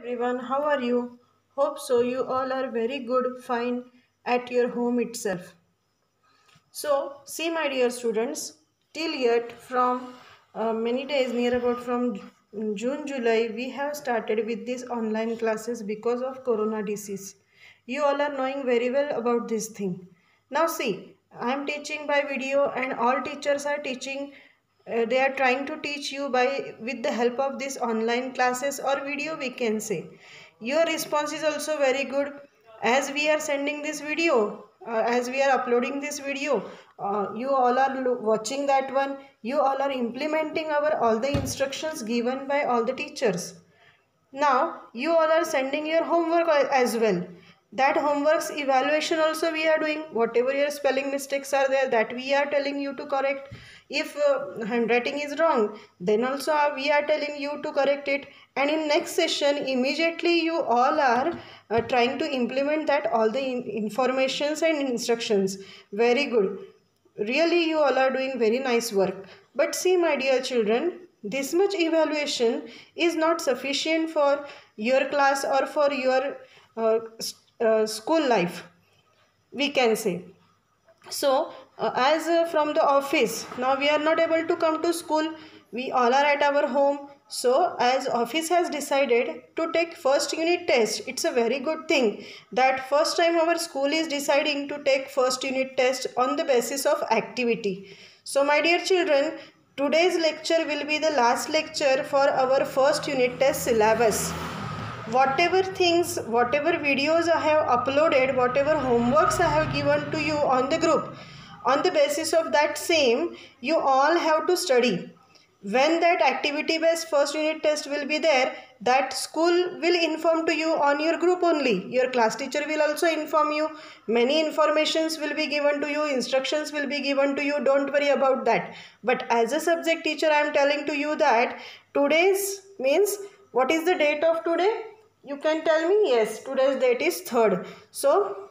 everyone, how are you? Hope so. You all are very good, fine at your home itself. So, see, my dear students, till yet from many days, near about from June, July, we have started with these online classes because of Corona disease. You all are knowing very well about this thing. Now, see, I am teaching by video, and all teachers are teaching. They are trying to teach you by with the help of these online classes or video, we can say. Your response is also very good as we are sending this video, as we are uploading this video. You all are watching that one. You all are implementing our all the instructions given by all the teachers. Now you all are sending your homework as well. That homework's evaluation also we are doing. Whatever your spelling mistakes are there, that we are telling you to correct. If handwriting is wrong, then also we are telling you to correct it. And in next session, immediately you all are trying to implement that all the informations and instructions. Very good. Really, you all are doing very nice work. But see, my dear children, this much evaluation is not sufficient for your class or for your school life, we can say. So, as from the office, now we are not able to come to school. We all are at our home. So, as office has decided to take first unit test, it's a very good thing that first time our school is deciding to take first unit test on the basis of activity. So, my dear children, today's lecture will be the last lecture for our first unit test syllabus. Whatever things, whatever videos I have uploaded, whatever homeworks I have given to you on the group, on the basis of that same, you all have to study. When that activity based first unit test will be there, that school will inform to you on your group only. Your class teacher will also inform you. Many informations will be given to you, instructions will be given to you. Don't worry about that. But as a subject teacher, I am telling to you that today's means, what is the date of today? You can tell me. Yes, today's date is 3rd. So,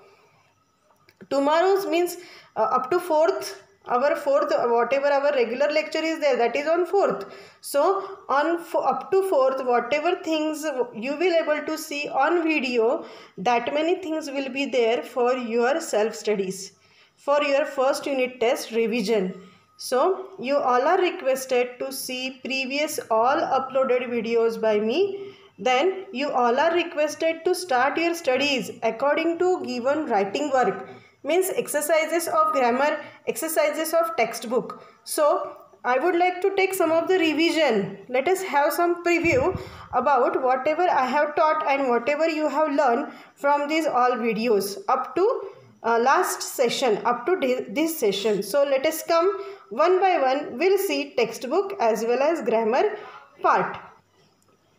tomorrow's means up to 4th, our 4th, whatever our regular lecture is there, that is on 4th. So, on up to 4th, whatever things you will able to see on video, that many things will be there for your self-studies, for your first unit test revision. So, you all are requested to see previous all uploaded videos by me. Then you all are requested to start your studies according to given writing work, means exercises of grammar, exercises of textbook. So I would like to take some of the revision. Let us have some preview about whatever I have taught and whatever you have learned from these all videos up to last session, up to this session. So let us come one by one. We'll see textbook as well as grammar part.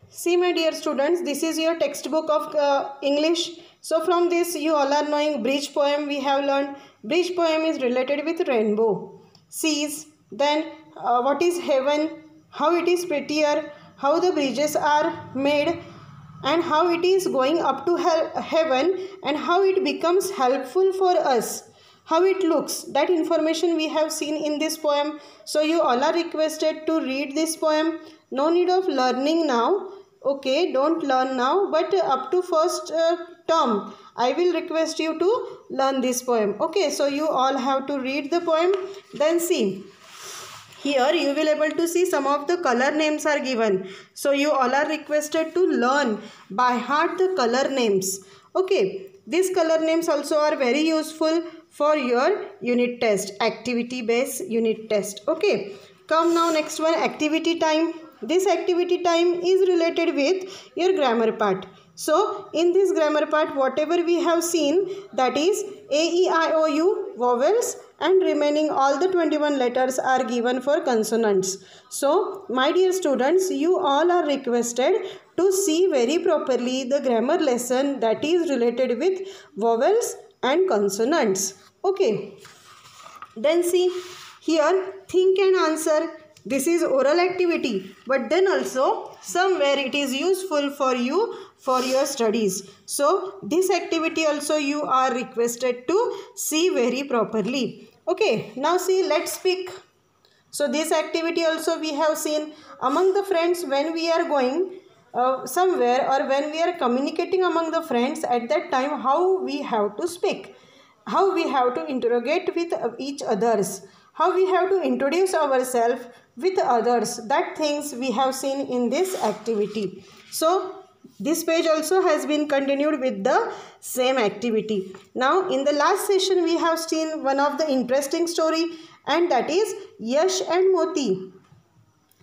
See, my dear students, this is your textbook of English. So from this you all are knowing bridge poem we have learned. Bridge poem is related with rainbow, seas, then what is heaven, how it is prettier, how the bridges are made, and how it is going up to heaven, and how it becomes helpful for us, how it looks. That information we have seen in this poem. So you all are requested to read this poem. No need of learning now. Okay, don't learn now, but up to first term, I will request you to learn this poem. Okay, so you all have to read the poem. Then see, here you will able to see some of the color names are given. So you all are requested to learn by heart the color names. Okay, these color names also are very useful for your unit test, activity based unit test. Okay, come now next one, activity time. This activity time is related with your grammar part. So, in this grammar part, whatever we have seen, that is A, E, I, O, U, vowels, and remaining all the 21 letters are given for consonants. So, my dear students, you all are requested to see very properly the grammar lesson that is related with vowels and consonants. Okay. Then see, here think and answer. This is oral activity, but then also somewhere it is useful for you for your studies. So this activity also you are requested to see very properly. Okay, now see, let's speak. So this activity also we have seen among the friends when we are going somewhere, or when we are communicating among the friends, at that time how we have to speak, how we have to interrogate with each others, how we have to introduce ourselves with others, that things we have seen in this activity. So this page also has been continued with the same activity. Now in the last session we have seen one of the interesting story, and that is Yash and Moti.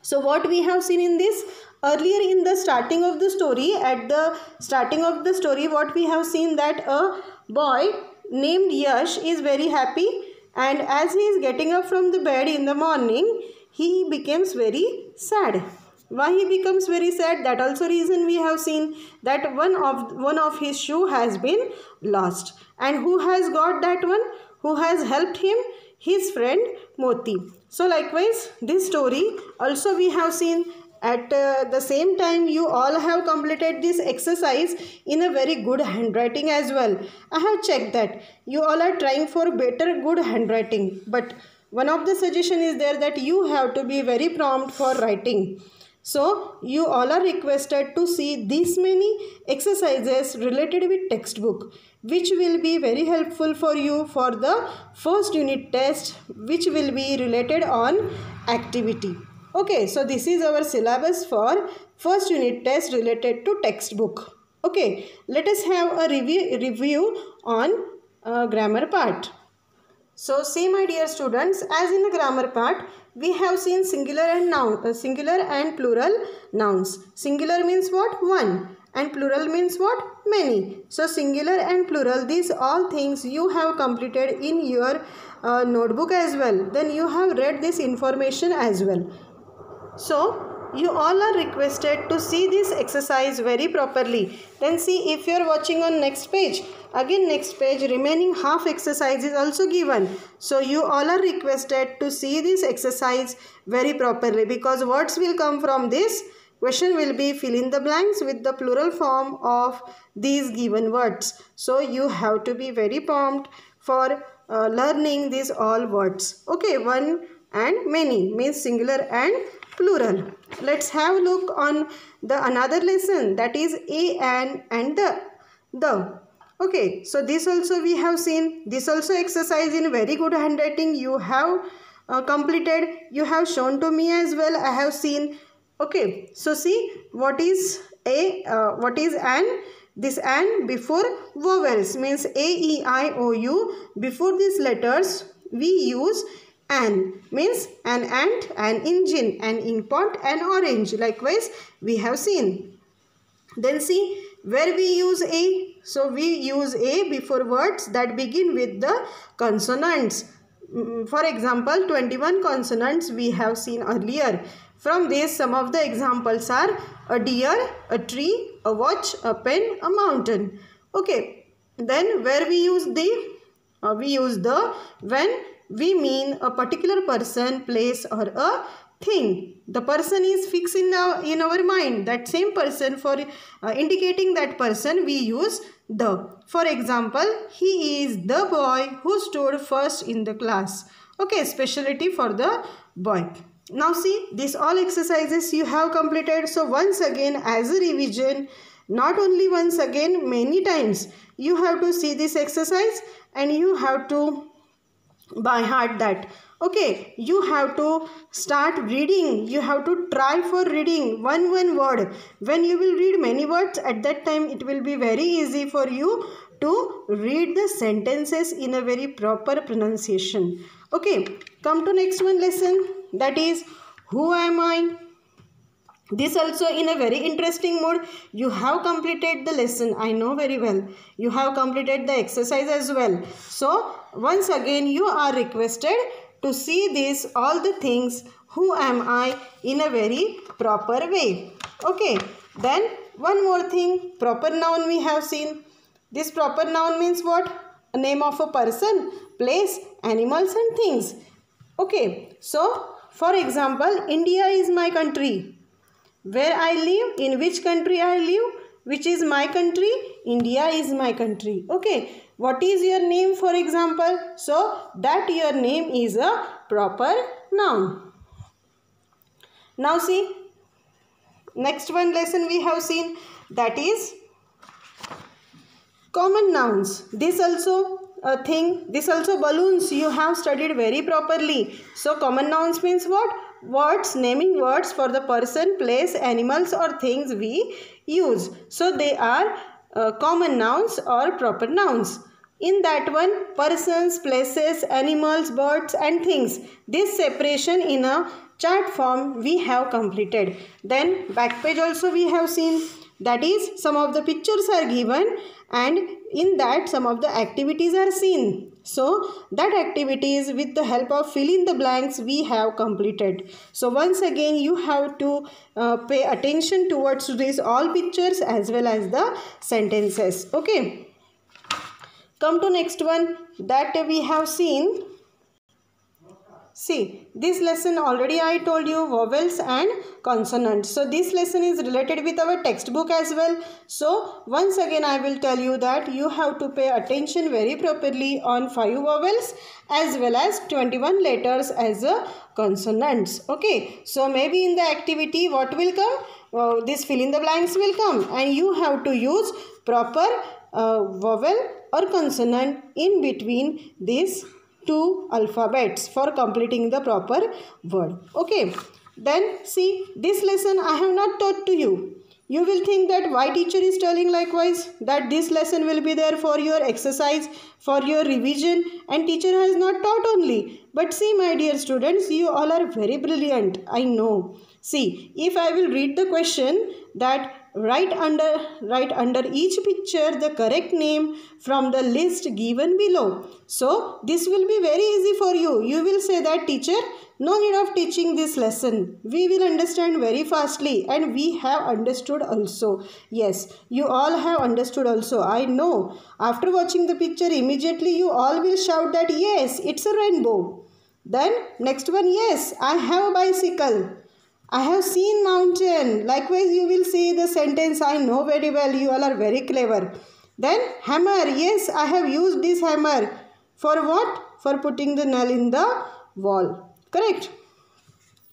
So what we have seen in this, earlier in the starting of the story, at the starting of the story, what we have seen, that a boy named Yash is very happy, and as he is getting up from the bed in the morning, he becomes very sad. Why he becomes very sad? That also reason we have seen, that one of his shoe has been lost, and who has got that one? Who has helped him? His friend Moti. So likewise this story also we have seen. At the same time, you all have completed this exercise in a very good handwriting as well. I have checked that you all are trying for better good handwriting, but one of the suggestion is there that you have to be very prompt for writing. So you all are requested to see these many exercises related with textbook, which will be very helpful for you for the first unit test, which will be related on activity. Okay, so this is our syllabus for first unit test related to textbook. Okay, let us have a review on grammar part. So see my dear students, as in the grammar part, we have seen singular and plural nouns. Singular means what? One. And plural means what? Many. So singular and plural, these all things you have completed in your notebook as well. Then you have read this information as well. So you all are requested to see this exercise very properly. Then see, if you are watching on next page, again next page remaining half exercise is also given. So you all are requested to see this exercise very properly, because words will come from this. Question will be fill in the blanks with the plural form of these given words. So you have to be very prompt for learning these all words. Okay, one and many means singular and plural. Let's have a look on the another lesson, that is a and the. Okay, so this also we have seen. This also exercise in very good handwriting you have completed. You have shown to me as well. I have seen. Okay, so see what is what is an. This and before vowels means A, E, I, O, U. Before these letters we use an, means an ant, an engine, an inkpot, an orange. Likewise we have seen. Then see where we use a. So we use a before words that begin with the consonants. For example, 21 consonants we have seen earlier. From these, some of the examples are a deer, a tree, a watch, a pen, a mountain. Okay, then where we use the? We use the when we mean a particular person, place, or a thing. The person is fixed in our mind. That same person, for indicating that person we use the. For example, he is the boy who stood first in the class. Okay, specialty for the boy. Now see, these all exercises you have completed. So once again, as a revision, not only once again, many times you have to see this exercise and you have to by heart that. Okay, you have to start reading. You have to try for reading one word. When you will read many words, at that time it will be very easy for you to read the sentences in a very proper pronunciation. Okay, come to next one lesson, that is who am I? This also in a very interesting mode. You have completed the lesson. I know very well. You have completed the exercise as well. So once again you are requested to see this all the things who am I in a very proper way. Okay. Then one more thing, proper noun we have seen. This proper noun means what? A name of a person, place, animals and things. Okay. So for example, India is my country. Where I live, in which country I live, which is my country, India is my country. Okay, what is your name for example? So that your name is a proper noun. Now see, Next one lesson we have seen, that is common nouns. This also a thing, this also balloons you have studied very properly. So common nouns means what? Words, naming words for the person, place, animals or things we use. So they are common nouns or proper nouns. In that one, persons, places, animals, birds and things. This separation in a chart form we have completed. Then back page also we have seen, that is some of the pictures are given and in that some of the activities are seen. So that activities with the help of fill in the blanks we have completed. So once again you have to pay attention towards these all pictures as well as the sentences. Okay. Come to next one that we have seen. See, this lesson already I told you vowels and consonants. So this lesson is related with our textbook as well. So once again I will tell you that you have to pay attention very properly on 5 vowels as well as 21 letters as a consonants. Okay. So maybe in the activity what will come? This fill in the blanks will come and you have to use proper vowel or consonant in between these two alphabets for completing the proper word. Okay. Then see, this lesson I have not taught to you. You will think that why teacher is telling likewise that this lesson will be there for your exercise, for your revision, and teacher has not taught only. But see my dear students, you all are very brilliant. I know. See, if I will read the question that write under each picture the correct name from the list given below. So this will be very easy for you. You will say that teacher, no need of teaching this lesson. We will understand very fastly and we have understood also. Yes, you all have understood also. I know. After watching the picture immediately you all will shout that yes, it's a rainbow. Then next one, yes, I have a bicycle. I have seen mountain. Likewise, you will see the sentence, I know very well. You all are very clever. Then hammer. Yes, I have used this hammer. For what? For putting the nail in the wall. Correct.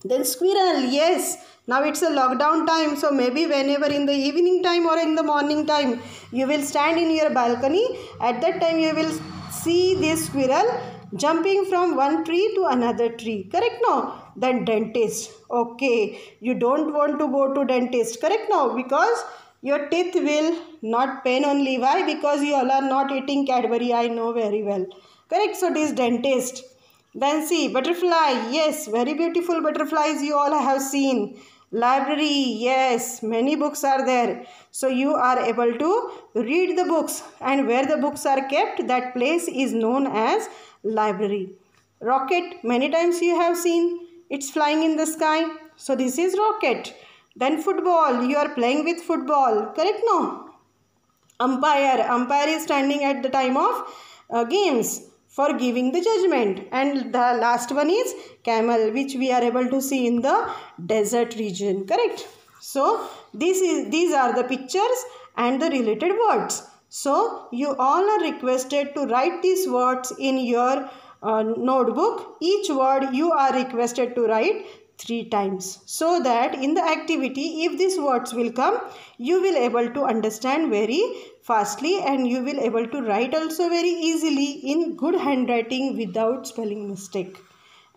Then squirrel. Yes. Now it's a lockdown time. So maybe whenever in the evening time or in the morning time, you will stand in your balcony. At that time, you will see this squirrel jumping from one tree to another tree. Correct now? Then dentist. Okay, you don't want to go to dentist. Correct now? Because your teeth will not pain only. Why? Because you all are not eating Cadbury. I know very well. Correct? So this dentist. Then see, butterfly. Yes, very beautiful butterflies you all have seen. Library. Yes, many books are there. So you are able to read the books, and where the books are kept, that place is known as library. Rocket. Many times you have seen. It's flying in the sky. So this is rocket. Then football. You are playing with football. Correct no? Umpire. Umpire is standing at the time of games for giving the judgment. And the last one is camel, which we are able to see in the desert region. Correct? So these are the pictures and the related words. So you all are requested to write these words in your notebook. Each word you are requested to write 3 times, so that in the activity if these words will come, you will able to understand very fastly and you will able to write also very easily in good handwriting without spelling mistake.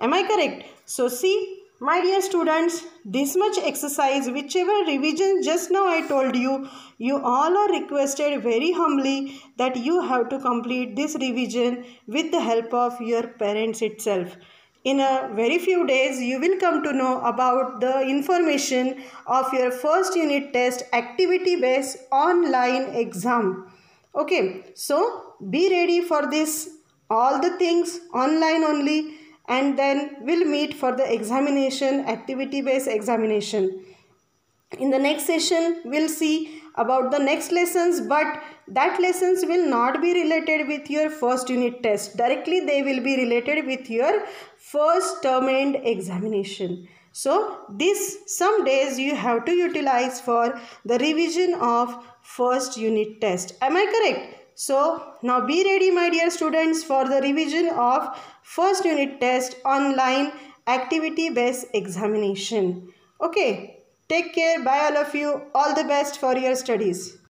Am I correct? So see my dear students, this much exercise, whichever revision just now I told you, you all are requested very humbly that you have to complete this revision with the help of your parents itself. In a very few days, you will come to know about the information of your first unit test activity-based online exam. Okay, so be ready for this, all the things online only, and then we'll meet for the examination, activity-based examination. In the next session, we'll see about the next lessons, but that lessons will not be related with your first unit test. Directly they will be related with your first term end examination. So this some days you have to utilize for the revision of first unit test. Am I correct? So now be ready my dear students for the revision of first unit test online activity based examination. Okay. Take care. Bye all of you. All the best for your studies.